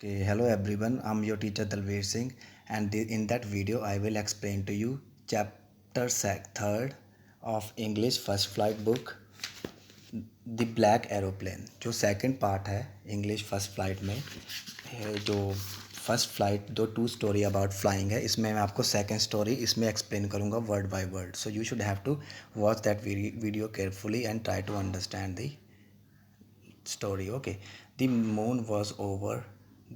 Okay, hello everyone. I'm your teacher Dalveer Singh, and in that video, I will explain to you chapter third of English First Flight book, The Black Aeroplane. जो second part है English first flight में जो first flight जो to story about flying है, इसमें मैं आपको second story इसमें एक्सप्लेन करूँगा word by word. So you should have to watch that video carefully and try to understand the story. Okay, the moon was over,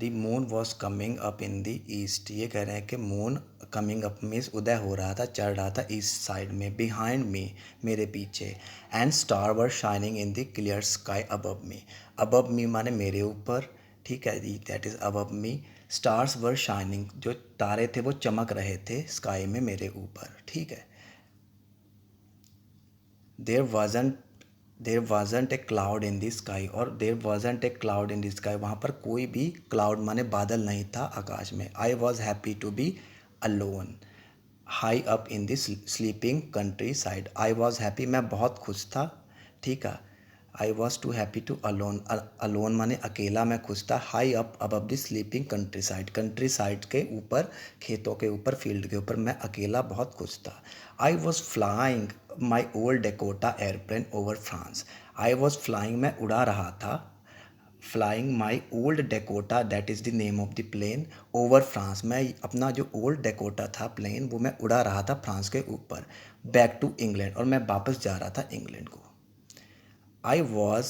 the moon was coming up in the east. ये कह रहे हैं कि moon coming up means उदय हो रहा था, चढ़ रहा था ईस्ट साइड में, बिहाइंड मी मेरे पीछे. And star were shining in the clear sky above me. Above me माने मेरे ऊपर, ठीक है जी, that is above me. Stars were shining, जो तारे थे वो चमक रहे थे स्काई में मेरे ऊपर, ठीक है. There wasn't a cloud in the sky, और there wasn't a cloud in the sky, वहाँ पर कोई भी क्लाउड माने बादल नहीं था आकाश में. I was happy to be alone high up in this sleeping countryside. I was happy, मैं बहुत खुश था, ठीक है. I was too happy to alone, alone माने अकेला, मैं खुश था. High up above the sleeping countryside के ऊपर, खेतों के ऊपर, फील्ड के ऊपर, मैं अकेला बहुत खुश था. I was flying my old Dakota aeroplane over France. I was flying, मैं उड़ा रहा था. Flying my old Dakota, that is the name of the plane, over France. मैं अपना जो ओल्ड डेकोटा था प्लेन, वो मैं उड़ा रहा था फ्रांस के ऊपर. बैक टू इंग्लैंड, और मैं वापस जा रहा था इंग्लैंड को. I was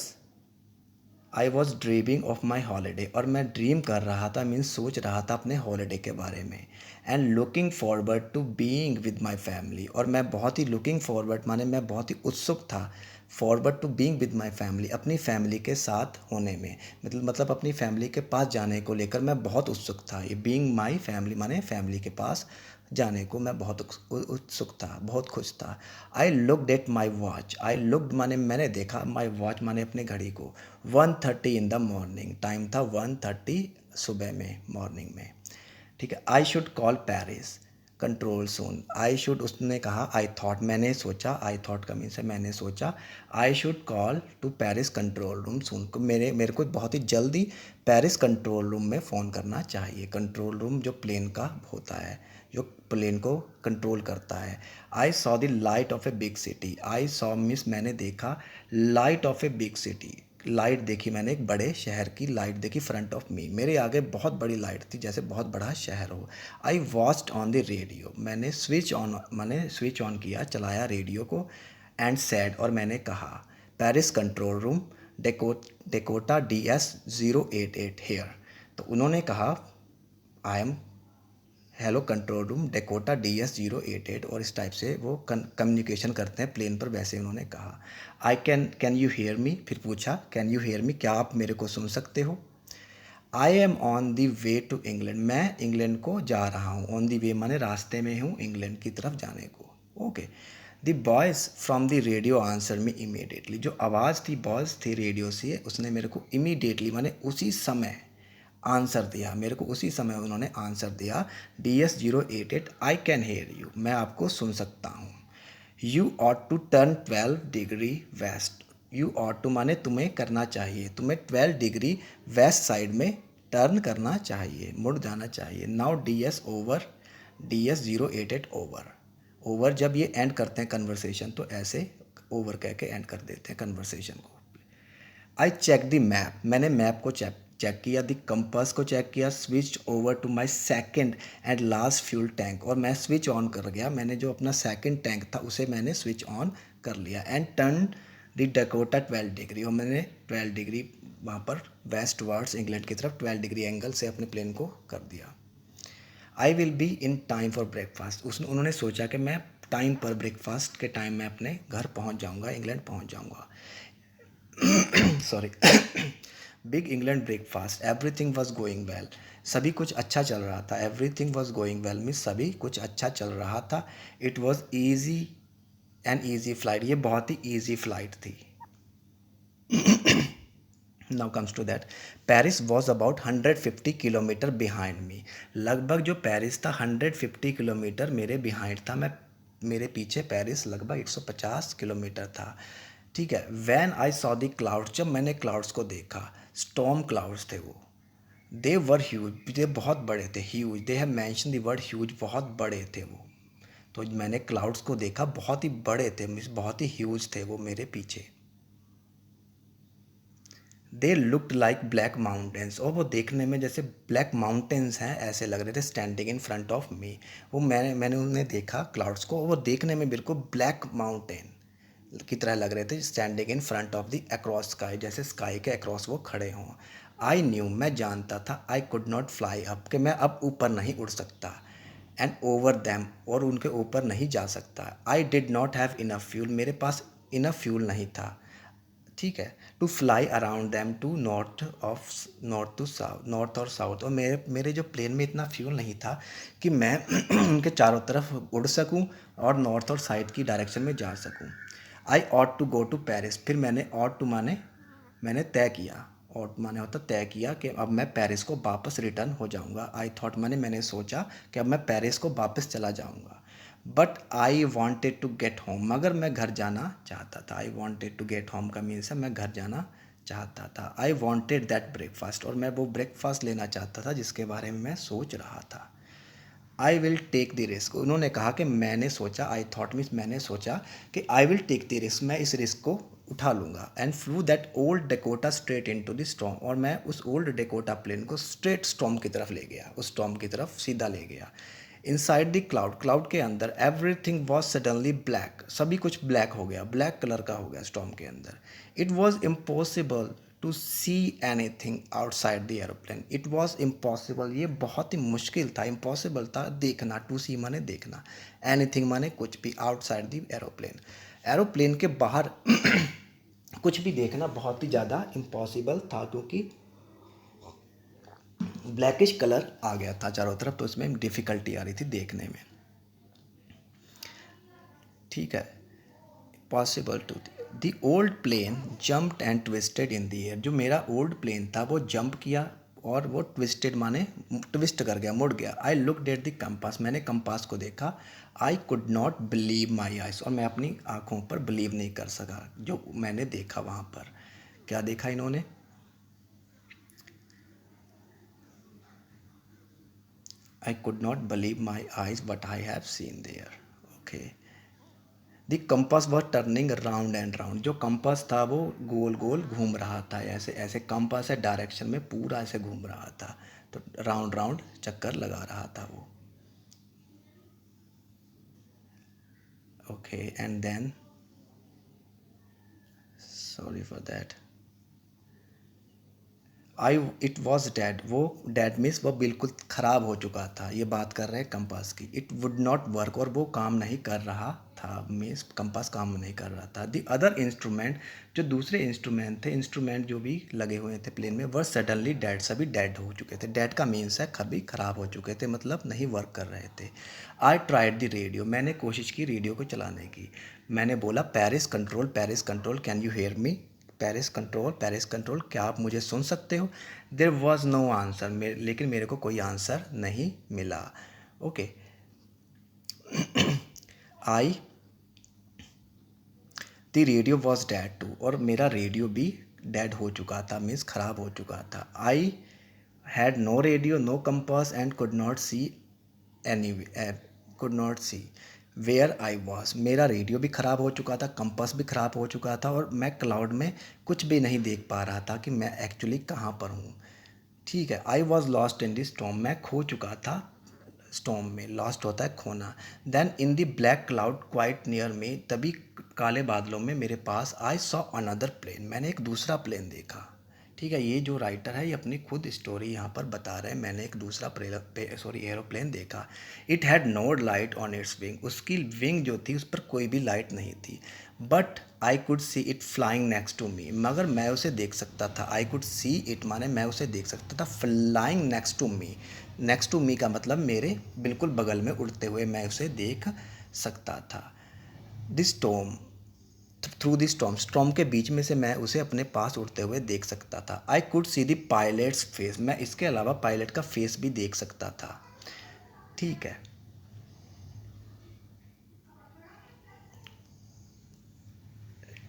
I was dreaming of my holiday, और मैं ड्रीम कर रहा था, मीन्स सोच रहा था अपने हॉलीडे के बारे में. And looking forward to being with my family, और मैं बहुत ही लुकिंग फॉरवर्ड माने मैं बहुत ही उत्सुक था. Forward to being with my family, अपनी फैमिली के साथ होने में, मतलब अपनी फैमिली के पास जाने को लेकर मैं बहुत उत्सुक था. ये बीइंग माई फैमिली माने फैमिली के पास जाने को मैं बहुत उत्सुक था, बहुत खुश था. I looked at my watch, I looked माने मैंने देखा, माई वॉच माने अपने घड़ी को. 1:30 इन द मॉर्निंग, टाइम था 1:30 सुबह में, मॉर्निंग में, ठीक है. आई should call Paris control soon. I should, उसने कहा. आई थॉट, मैंने सोचा. आई थॉट का मीन्स है मैंने सोचा. I should call to Paris control room soon, को मेरे मेरे को बहुत ही जल्दी पेरिस कंट्रोल रूम में फ़ोन करना चाहिए. कंट्रोल रूम जो प्लेन का होता है, जो प्लेन को कंट्रोल करता है. I saw the light of a big city. I saw miss मैंने देखा, light of a big city, light देखी मैंने एक बड़े शहर की लाइट देखी. फ्रंट ऑफ मी, मेरे आगे बहुत बड़ी लाइट थी, जैसे बहुत बड़ा शहर हो. I watched on the radio, मैंने स्विच ऑन किया, चलाया रेडियो को. एंड सैड, और मैंने कहा. Paris control room, Dakota DS 088 here. तो उन्होंने कहा I am, hello control room Dakota DS 088, और इस टाइप से वो कम्युनिकेशन करते हैं प्लेन पर, वैसे उन्होंने कहा. I can you hear me, फिर पूछा कैन यू हेयर मी, क्या आप मेरे को सुन सकते हो. I am on the way to England, मैं इंग्लैंड को जा रहा हूँ. ऑन दी वे माने रास्ते में हूँ इंग्लैंड की तरफ जाने को. Okay. The boys from the radio answer me immediately, जो आवाज़ थी बॉयज़ थे रेडियो से, उसने मेरे को इमीडिएटली माने उसी समय आंसर दिया. मेरे को उसी समय उन्होंने आंसर दिया. DS 088, I can hear you, मैं आपको सुन सकता हूँ. You ought to turn 12 degree west. You ought to माने तुम्हें करना चाहिए, तुम्हें 12 डिग्री वेस्ट साइड में टर्न करना चाहिए, मुड़ जाना चाहिए. Now DS 088 over. ओवर जब ये एंड करते हैं कन्वर्सेशन, तो ऐसे ओवर कह के एंड कर देते हैं कन्वर्सेशन को. आई चेक द मैप, मैंने मैप को चेक किया. द कंपास को चेक किया. Switch over to my second and last fuel tank, और मैं स्विच ऑन कर गया, मैंने जो अपना सेकेंड टैंक था उसे मैंने स्विच ऑन कर लिया. And turn the Dakota 12 degree, और मैंने 12 डिग्री वहाँ पर वेस्ट वर्ड्स इंग्लैंड की तरफ 12 डिग्री एंगल से अपने प्लेन को कर दिया. I will be in time for breakfast, उन्होंने सोचा कि मैं टाइम पर, ब्रेकफास्ट के टाइम में अपने घर पहुँच जाऊँगा, इंग्लैंड पहुँच जाऊँगा. Sorry. Big England breakfast, everything was going well, सभी कुछ अच्छा चल रहा था. Everything was going well means सभी कुछ अच्छा चल रहा था. It was easy an easy flight, ये बहुत ही ईजी फ्लाइट थी. Now comes to that. Paris was about 150 kilometre behind me. लगभग जो पेरिस था 150 किलोमीटर मेरे बिहाइंड था, मैं मेरे पीछे पेरिस लगभग 150 किलोमीटर था, ठीक है. When I saw the clouds, जब मैंने क्लाउड्स को देखा, स्टॉर्म क्लाउड्स थे वो, दे वर ह्यूज, दे बहुत बड़े थे, huge, they have mention the word huge, बहुत बड़े थे वो। तो मैंने क्लाउड्स को देखा, बहुत ही बड़े थे, मीन्स बहुत ही ह्यूज थे वो मेरे पीछे। They looked like black mountains, और वो देखने में जैसे ब्लैक माउंटेन्स हैं ऐसे लग रहे थे, स्टैंडिंग इन फ्रंट ऑफ मी। वो मैंने उन्हें देखा क्लाउड्स को, वो देखने में बिल्कुल ब्लैक माउंटेन की तरह लग रहे थे, standing in front of the across sky, जैसे स्काई के अक्रॉस वो खड़े हों। आई न्यू, मैं जानता था, आई कुड नॉट फ्लाई अप, कि मैं अब ऊपर नहीं उड़ सकता, एंड ओवर दैम, और उनके ऊपर नहीं जा सकता। I did not have enough fuel, मेरे पास इनफ फ्यूल नहीं था, ठीक है, to fly around them to north to south, north और साउथ, और मेरे जो प्लेन में इतना फ्यूल नहीं था कि मैं उनके चारों तरफ उड़ सकूं और नॉर्थ और साउथ की डायरेक्शन में जा सकूं। I ought to go to Paris, फिर मैंने ऑट टू माने मैंने तय किया, ऑट माने होता तय किया कि अब मैं पेरिस को वापस रिटर्न हो जाऊंगा। आई थॉट माने मैंने सोचा कि अब मैं पेरिस को वापस चला जाऊंगा। But I wanted to get home, मगर मैं घर जाना चाहता था। I wanted to get home का मीन्स है मैं घर जाना चाहता था। आई वॉन्टेड दैट ब्रेकफास्ट, और मैं वो ब्रेकफास्ट लेना चाहता था जिसके बारे में मैं सोच रहा था। I will take the risk, उन्होंने कहा कि मैंने सोचा, आई थॉट मीन्स मैंने सोचा कि I will take the risk, मैं इस रिस्क को उठा लूँगा। And flew that old Dakota straight into the storm, और मैं उस ओल्ड डेकोटा प्लेन को स्ट्रेट स्टॉर्म की तरफ ले गया, उस स्टॉर्म की तरफ सीधा ले गया। इनसाइड द क्लाउड, क्लाउड के अंदर एवरीथिंग वॉज सडनली ब्लैक, सभी कुछ ब्लैक हो गया, ब्लैक कलर का हो गया स्टॉर्म के अंदर। It was impossible to see anything outside the aeroplane, it was impossible, ये बहुत ही मुश्किल था, इम्पॉसिबल था देखना, टू सी माने देखना, एनी थिंग माने कुछ भी, आउटसाइड द एरोप्लेन, एरोप्लेन के बाहर कुछ भी देखना बहुत ही ज़्यादा इम्पॉसिबल था, क्योंकि ब्लैकिश कलर आ गया था चारों तरफ, तो इसमें डिफ़िकल्टी आ रही थी देखने में, ठीक है। Possible to, the old plane jumped and twisted in the air, जो मेरा ओल्ड प्लेन था वो जंप किया और वो ट्विस्टेड माने ट्विस्ट कर गया, मुड़ गया। I looked at the compass, मैंने कंपास को देखा। आई could not believe my eyes, और मैं अपनी आँखों पर बिलीव नहीं कर सका जो मैंने देखा वहाँ पर। क्या देखा इन्होंने? I could not believe my eyes what I have seen there. Okay, the compass was turning round and round, जो कंपास था वो गोल गोल घूम रहा था, ऐसे ऐसे कंपास है डायरेक्शन में पूरा ऐसे घूम रहा था, तो राउंड राउंड चक्कर लगा रहा था वो। Okay, and then sorry for that, I it was dead, वो डेड मीन्स वो बिल्कुल ख़राब हो चुका था, ये बात कर रहे हैं कंपास की। इट वुड नॉट वर्क, और वो काम नहीं कर रहा था, मीन्स कंपास काम नहीं कर रहा था। द अदर इंस्ट्रूमेंट, जो दूसरे इंस्ट्रूमेंट थे, इंस्ट्रूमेंट जो भी लगे हुए थे प्लेन में, वर सडनली डेड, सभी डेड हो चुके थे। डेड का मीन्स है कभी ख़राब हो चुके थे, मतलब नहीं वर्क कर रहे थे। आई ट्राइड द रेडियो, मैंने कोशिश की रेडियो को चलाने की। मैंने बोला Paris control can you hear me, Paris control, क्या आप मुझे सुन सकते हो? देर वॉज नो आंसर, लेकिन मेरे को कोई आंसर नहीं मिला। Okay, I the radio was dead too, और मेरा रेडियो भी डेड हो चुका था, मीन्स ख़राब हो चुका था। I had no radio, no compass, and any could not see where I was, मेरा रेडियो भी ख़राब हो चुका था, कंपास भी ख़राब हो चुका था, और मैं क्लाउड में कुछ भी नहीं देख पा रहा था कि मैं एक्चुअली कहाँ पर हूँ, ठीक है। I was lost in the storm, मैं खो चुका था स्टॉर्म में, लॉस्ट होता है खोना। Then in the black cloud quite near me, तभी काले बादलों में मेरे पास, आई सॉ अनदर प्लेन, मैंने एक दूसरा प्लेन देखा, ठीक है। ये जो राइटर है ये अपनी खुद स्टोरी यहाँ पर बता रहे हैं, मैंने एक दूसरा एरोप्लेन देखा। It had no light on its wing, उसकी विंग जो थी उस पर कोई भी लाइट नहीं थी। But I could see it flying next to me, मगर मैं उसे देख सकता था। आई कुड सी इट माने मैं उसे देख सकता था, flying next to me, next to me का मतलब मेरे बिल्कुल बगल में उड़ते हुए मैं उसे देख सकता था। This tom through the storm, storm के बीच में से मैं उसे अपने पास उड़ते हुए देख सकता था। आई could see the pilots face, मैं इसके अलावा पायलट का फेस भी देख सकता था, ठीक है।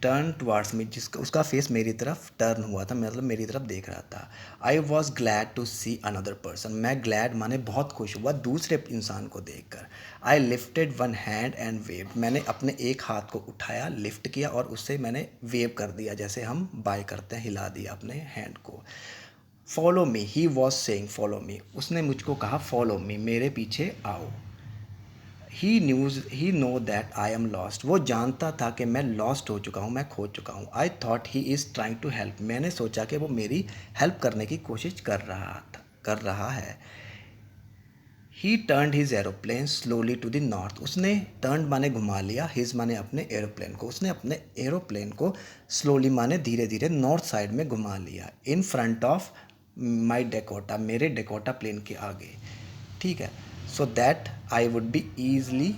टर्न टुवार्ड्स मी, जिसका उसका फेस मेरी तरफ टर्न हुआ था, मतलब मेरी तरफ देख रहा था। I was glad to see another person, मैं ग्लैड माने बहुत खुश हुआ दूसरे इंसान को देखकर। I lifted one hand and wave, मैंने अपने एक हाथ को उठाया, लिफ्ट किया और उससे मैंने वेव कर दिया, जैसे हम बाय करते हैं, हिला दिया अपने हैंड को। Follow me, he was saying follow me, उसने मुझको कहा फॉलो मी, मेरे पीछे आओ। He know that I am lost, वो जानता था कि मैं लॉस्ट हो चुका हूँ, मैं खो चुका हूँ। I thought he is trying to help, मैंने सोचा कि वो मेरी हेल्प करने की कोशिश कर रहा है। He turn his aeroplane slowly to the north, उसने टर्न माने घुमा लिया, हिज माने अपने एरोप्लेन को, उसने अपने एरोप्लेन को स्लोली माने धीरे धीरे नॉर्थ साइड में घुमा लिया। In front of my Dakota, मेरे डेकोटा प्लेन के आगे, ठीक है। So that I would be easily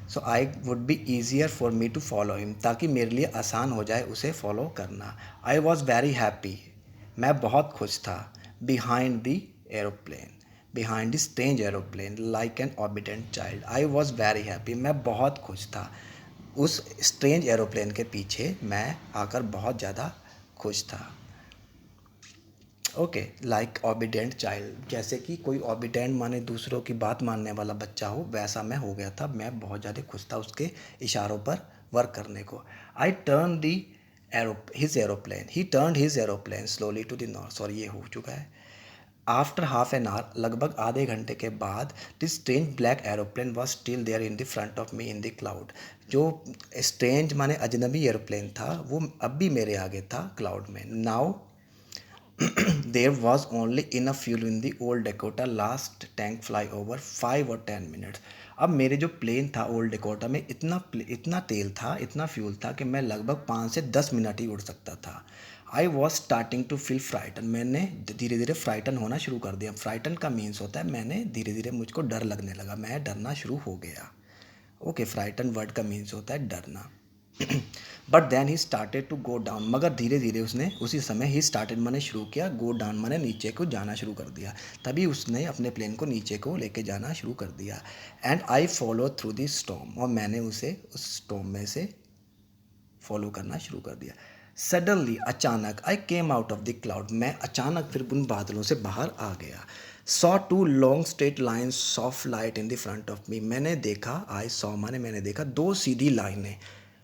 so I would be easier for me to follow him, ताकि मेरे लिए आसान हो जाए उसे फॉलो करना। आई वॉज वेरी हैप्पी, मैं बहुत खुश था। Behind the aeroplane, behind the strange aeroplane like an obedient child, I was very happy, मैं बहुत खुश था। उस स्ट्रेंज एरोप्लेन के पीछे मैं आकर बहुत ज़्यादा खुश था। ओके, लाइक ओबीडेंट चाइल्ड, जैसे कि कोई ओबीडेंट माने दूसरों की बात मानने वाला बच्चा हो, वैसा मैं हो गया था, मैं बहुत ज़्यादा खुश था उसके इशारों पर वर्क करने को। I turn the his aeroplane, he turn his aeroplane slowly to the north, sorry ये हो चुका है। आफ्टर हाफ एन आवर, लगभग आधे घंटे के बाद, this strange black aeroplane was still there in the front of me in the cloud, जो स्ट्रेंज माने अजनबी एरोप्लेन था वो अब भी मेरे आगे था क्लाउड में। Now there was only enough fuel in the old Dakota last tank fly over 5 or 10 minutes। अब मेरे जो प्लेन था ओल्ड डेकोटा में इतना तेल था, इतना फ्यूल था कि मैं लगभग 5 से 10 मिनट ही उड़ सकता था। I was starting to feel frighten, मैंने धीरे धीरे फ्राइटन होना शुरू कर दिया। फ्राइटन का मीन्स होता है मैंने धीरे धीरे मुझको डर लगने लगा, मैं डरना शुरू हो गया। ओके, फ्राइटन वर्ड का मीन्स होता है डरना। But then he started to go down, मगर धीरे धीरे उसने उसी समय ही स्टार्टेड मैंने शुरू किया, गो डाउन मैंने नीचे को जाना शुरू कर दिया, तभी उसने अपने प्लेन को नीचे को लेके जाना शुरू कर दिया। And I follow through the storm, और मैंने उसे उस स्टॉर्म में से फॉलो करना शुरू कर दिया। सडनली, अचानक, I came out of the cloud, मैं अचानक फिर उन बादलों से बाहर आ गया। Saw two long straight lines of light in the front of me, मैंने देखा, आई सॉ माने मैंने देखा, दो सीधी लाइनें,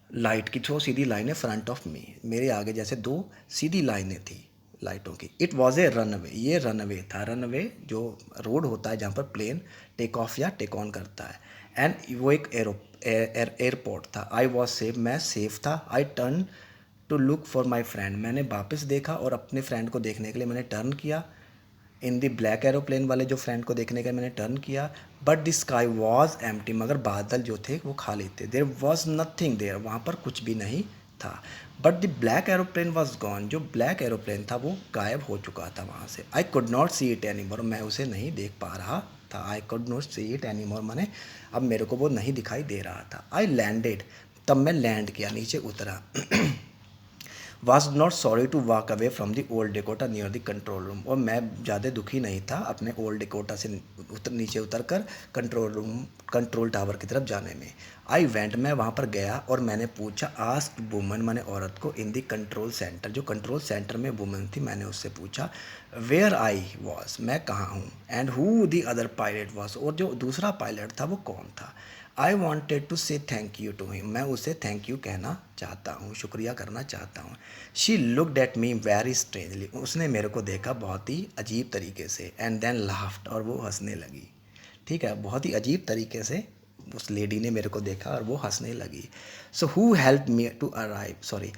लाइट की दो सीधी लाइनें फ्रंट ऑफ मी, मेरे आगे जैसे दो सीधी लाइनें थी लाइटों की। इट वॉज ए रनवे, ये रनवे था, रनवे जो रोड होता है जहाँ पर प्लेन टेक ऑफ या टेक ऑन करता है। एंड वो एक एयरपोर्ट था। आई वॉज सेफ, मैं सेफ था। I turn to look for my friend, मैंने वापस देखा और अपने फ्रेंड को देखने के लिए मैंने टर्न किया। इन दी ब्लैक एरोप्लेन वाले जो फ्रेंड को देखने का मैंने टर्न किया। But the sky was empty, मगर बादल जो थे वो खाली थे। देयर वॉज नथिंग देयर, वहाँ पर कुछ भी नहीं था। But the black aeroplane was gone, जो ब्लैक एरोप्लेन था वो गायब हो चुका था वहाँ से। आई could not see it any more, मैं उसे नहीं देख पा रहा था। आई could not see it any more माने अब मेरे को वो नहीं दिखाई दे रहा था। आई लैंडेड, तब मैं लैंड किया, नीचे उतरा। Was not sorry to walk away from the old Dakota near the control room, और मैं ज़्यादा दुखी नहीं था अपने ओल्ड डेकोटा से नीचे उतर कर कंट्रोल टावर की तरफ जाने में। आई वेंट, मैं वहाँ पर गया और मैंने पूछा, आस्क वुमन माने औरत को, इन द कंट्रोल सेंटर, जो कंट्रोल सेंटर में वुमन थी, मैंने उससे पूछा वेयर आई वॉज, मैं कहाँ हूँ, and who the other pilot was, और जो दूसरा पायलट था वो कौन था। आई वॉन्टेड टू से थैंक यू टू हिम, मैं उसे थैंक यू कहना चाहता हूँ, शुक्रिया करना चाहता हूँ। She looked at me very strangely, उसने मेरे को देखा बहुत ही अजीब तरीके से। एंड देन लाफ्ड, और वो हंसने लगी। ठीक है, बहुत ही अजीब तरीके से उस लेडी ने मेरे को देखा और वो हंसने लगी। So who help me to arrive, sorry,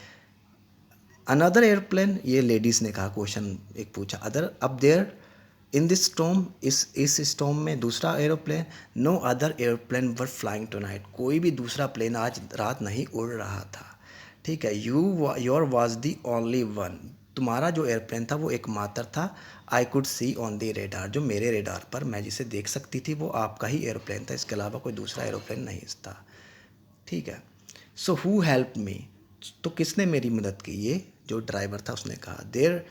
another airplane, ये लेडीज़ ने कहा, क्वेश्चन एक पूछा, अदर अब देयर इन दिस स्टॉर्म, इस स्टॉर्म में दूसरा aeroplane. No other aeroplane were flying tonight, कोई भी दूसरा प्लेन आज रात नहीं उड़ रहा था। ठीक है, your was the only one, तुम्हारा जो एयरप्लेन था वो एकमात्र था। आई could C on the radar, जो मेरे रेडार पर मैं जिसे देख सकती थी वो आपका ही एरोप्लेन था, इसके अलावा कोई दूसरा एरोप्लेन नहीं था। ठीक है, सो हु हेल्प मी, तो किसने मेरी मदद की, ये जो ड्राइवर था उसने कहा। There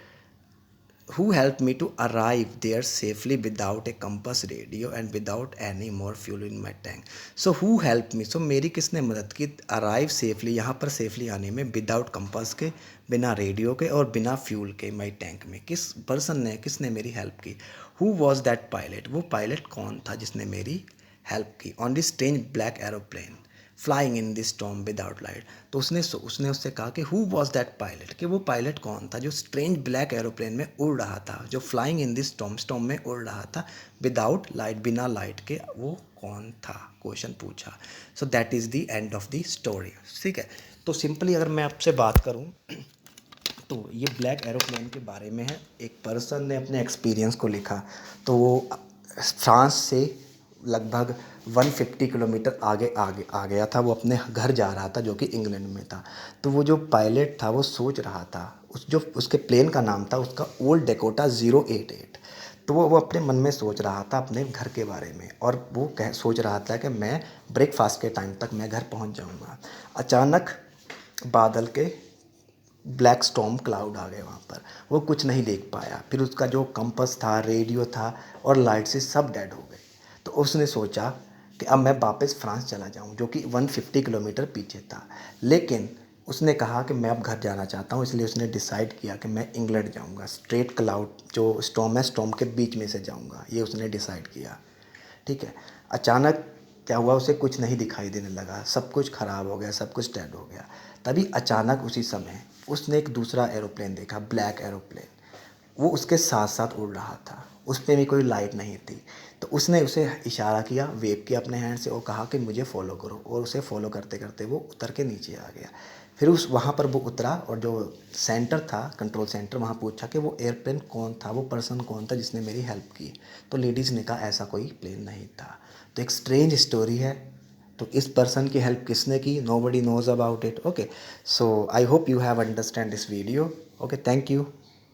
who helped me to arrive there safely without a compass, radio and without any more fuel in my tank. So who helped me, so मेरी किसने मदद की arrive safely, यहाँ पर safely आने में, without compass के, बिना रेडियो के और बिना फ्यूल के माई टैंक में, किस पर्सन ने, किसने मेरी हेल्प की. हु वॉज दैट पायलट, वो पायलट कौन था जिसने मेरी हेल्प की. On this strange black aeroplane flying in this storm without light. तो उसने उससे कहा कि हु वॉज दैट पायलट, कि वो पायलट कौन था जो स्ट्रेंज ब्लैक एरोप्लेन में उड़ रहा था, जो flying in this storm, storm में उड़ रहा था विदाउट लाइट, बिना लाइट के, वो कौन था, क्वेश्चन पूछा. So that is the end of the story. ठीक है. तो सिंपली अगर मैं आपसे बात करूँ तो ये ब्लैक एरोप्लेन के बारे में है. एक पर्सन ने अपने एक्सपीरियंस को लिखा. तो वो फ्रांस से लगभग 150 किलोमीटर आगे आगे आ गया था. वो अपने घर जा रहा था जो कि इंग्लैंड में था. तो वो जो पायलट था वो सोच रहा था, उस जो उसके प्लेन का नाम था उसका ओल्ड डेकोटा 088. तो वो अपने मन में सोच रहा था अपने घर के बारे में, और वो सोच रहा था कि मैं ब्रेकफास्ट के टाइम तक मैं घर पहुंच जाऊंगा. अचानक बादल के ब्लैक स्टॉर्म क्लाउड आ गए वहाँ पर. वो कुछ नहीं देख पाया. फिर उसका जो कंपास था, रेडियो था और लाइट से सब डेड हो गए. तो उसने सोचा कि अब मैं वापस फ्रांस चला जाऊँ, जो कि 150 किलोमीटर पीछे था. लेकिन उसने कहा कि मैं अब घर जाना चाहता हूँ, इसलिए उसने डिसाइड किया कि मैं इंग्लैंड जाऊँगा. स्ट्रेट क्लाउड जो स्टॉर्म है, स्टॉर्म के बीच में से जाऊँगा, ये उसने डिसाइड किया. ठीक है. अचानक क्या हुआ, उसे कुछ नहीं दिखाई देने लगा, सब कुछ ख़राब हो गया, सब कुछ डेड हो गया. तभी अचानक उसी समय उसने एक दूसरा एरोप्लेन देखा, ब्लैक एरोप्लेन. वो उसके साथ साथ उड़ रहा था, उस पर भी कोई लाइट नहीं थी. तो उसने उसे इशारा किया, वेव किया अपने हैंड से और कहा कि मुझे फॉलो करो. और उसे फॉलो करते करते वो उतर के नीचे आ गया. फिर उस वहाँ पर वो उतरा और जो सेंटर था, कंट्रोल सेंटर, वहाँ पूछा कि वो एयरप्लेन कौन था, वो पर्सन कौन था जिसने मेरी हेल्प की. तो लेडीज़ ने कहा ऐसा कोई प्लेन नहीं था. तो एक स्ट्रेंज स्टोरी है. तो इस पर्सन की हेल्प किसने की, nobody knows about it. Okay. So I hope you have understand this video. Okay, thank you.